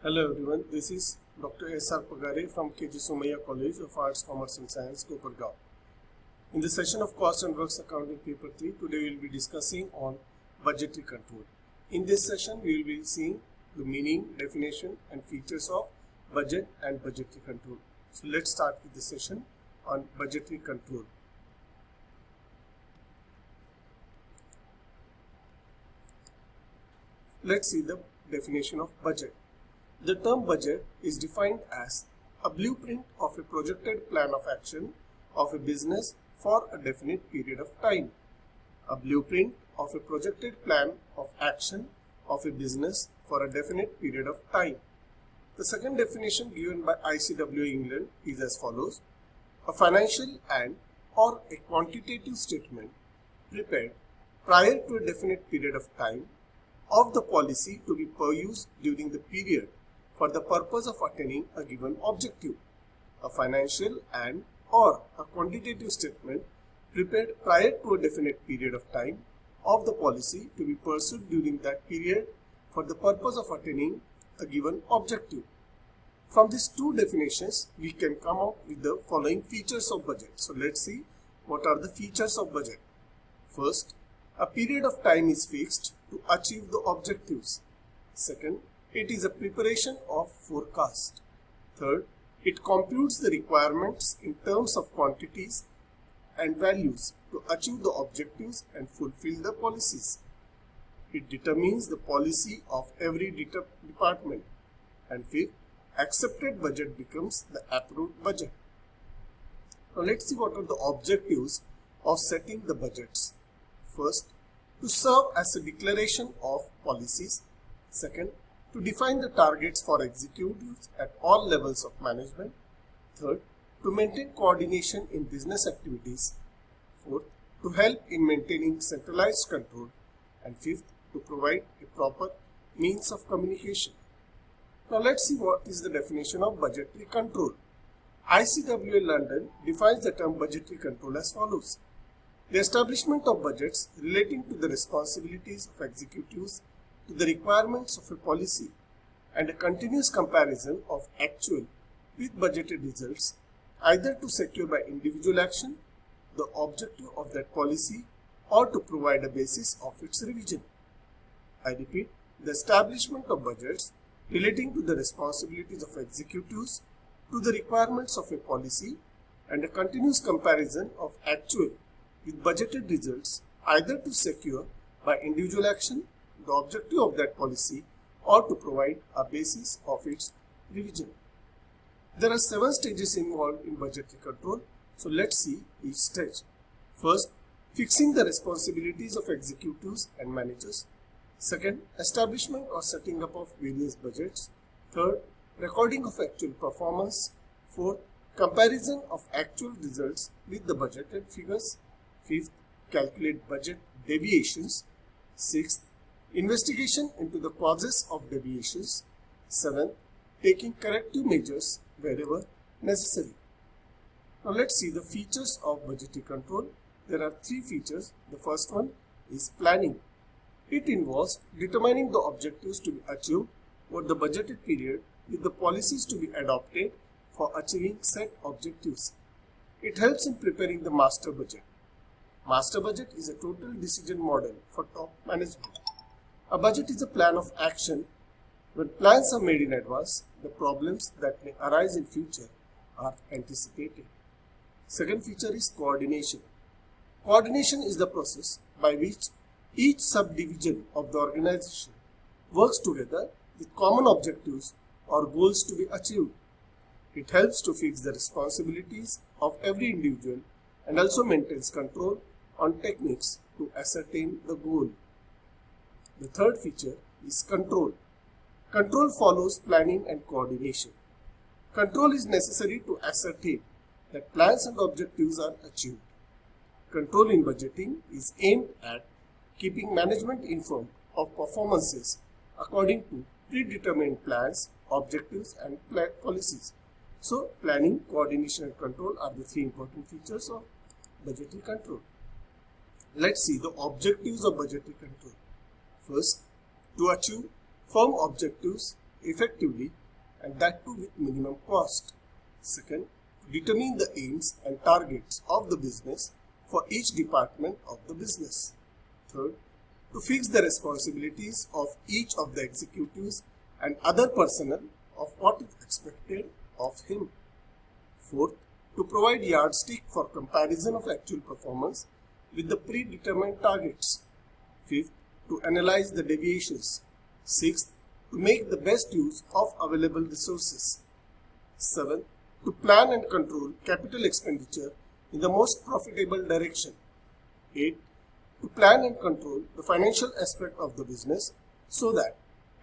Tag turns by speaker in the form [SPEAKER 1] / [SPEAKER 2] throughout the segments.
[SPEAKER 1] Hello everyone, this is Dr. S.R. Pagare from K.J.Somaiya College of Arts, Commerce and Science, Kopargaon. In the session of Cost and Works Accounting Paper 3, today we will be discussing on budgetary control. In this session, we will be seeing the meaning, definition and features of budget and budgetary control. So let's start with the session on budgetary control. Let's see the definition of budget. The term budget is defined as a blueprint of a projected plan of action of a business for a definite period of time. A blueprint of a projected plan of action of a business for a definite period of time. The second definition given by ICW England is as follows: a financial and/or a quantitative statement prepared prior to a definite period of time of the policy to be pursued during the period for the purpose of attaining a given objective. A financial and/or a quantitative statement prepared prior to a definite period of time of the policy to be pursued during that period for the purpose of attaining a given objective. From these two definitions, we can come up with the following features of budget. So let's see what are the features of budget. First, a period of time is fixed to achieve the objectives. Second, it is a preparation of forecast. Third, it computes the requirements in terms of quantities and values to achieve the objectives and fulfill the policies. It determines the policy of every department. And fifth, accepted budget becomes the approved budget. Now let's see what are the objectives of setting the budgets. First, to serve as a declaration of policies. Second, to define the targets for executives at all levels of management. Third, to maintain coordination in business activities. Fourth, to help in maintaining centralized control. And fifth, to provide a proper means of communication. Now let's see what is the definition of budgetary control. ICWA London defines the term budgetary control as follows: the establishment of budgets relating to the responsibilities of executives to the requirements of a policy and a continuous comparison of actual with budgeted results, either to secure by individual action the objective of that policy or to provide a basis of its revision. I repeat, the establishment of budgets relating to the responsibilities of executives to the requirements of a policy and a continuous comparison of actual with budgeted results, either to secure by individual action the objective of that policy or to provide a basis of its revision. There are 7 stages involved in budgetary control, so let's see each stage. First, fixing the responsibilities of executives and managers. Second, establishment or setting up of various budgets. Third, recording of actual performance. Fourth, comparison of actual results with the budgeted figures. Fifth, calculate budget deviations. Sixth, investigation into the causes of deviations. Seventh, taking corrective measures wherever necessary. Now let's see the features of budgetary control. There are 3 features. The first one is planning. It involves determining the objectives to be achieved over the budgeted period with the policies to be adopted for achieving set objectives. It helps in preparing the master budget. Master budget is a total decision model for top management. A budget is a plan of action. When plans are made in advance, the problems that may arise in future are anticipated. Second feature is coordination. Coordination is the process by which each subdivision of the organization works together with common objectives or goals to be achieved. It helps to fix the responsibilities of every individual and also maintains control on techniques to ascertain the goal. The third feature is control. Control follows planning and coordination. Control is necessary to ascertain that plans and objectives are achieved. Control in budgeting is aimed at keeping management informed of performances according to predetermined plans, objectives and policies. So, planning, coordination and control are the 3 important features of budgetary control. Let's see the objectives of budgetary control. First, to achieve firm objectives effectively and that too with minimum cost. Second, to determine the aims and targets of the business for each department of the business. Third, to fix the responsibilities of each of the executives and other personnel of what is expected of him. Fourth, to provide yardstick for comparison of actual performance with the predetermined targets. Fifth, to analyze the deviations. Sixth, to make the best use of available resources. Seventh, to plan and control capital expenditure in the most profitable direction. Eighth, to plan and control the financial aspect of the business so that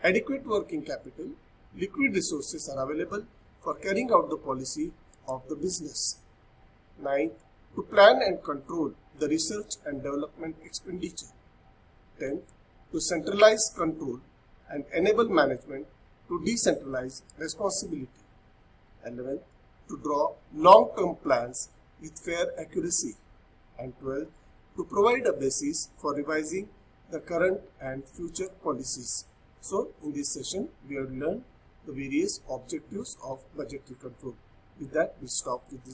[SPEAKER 1] adequate working capital, liquid resources are available for carrying out the policy of the business. Ninth, to plan and control the research and development expenditure. 10th, to centralize control and enable management to decentralize responsibility. 11th, to draw long-term plans with fair accuracy. And 12th, to provide a basis for revising the current and future policies. So, in this session, we have learned the various objectives of budgetary control. With that, we stop with this.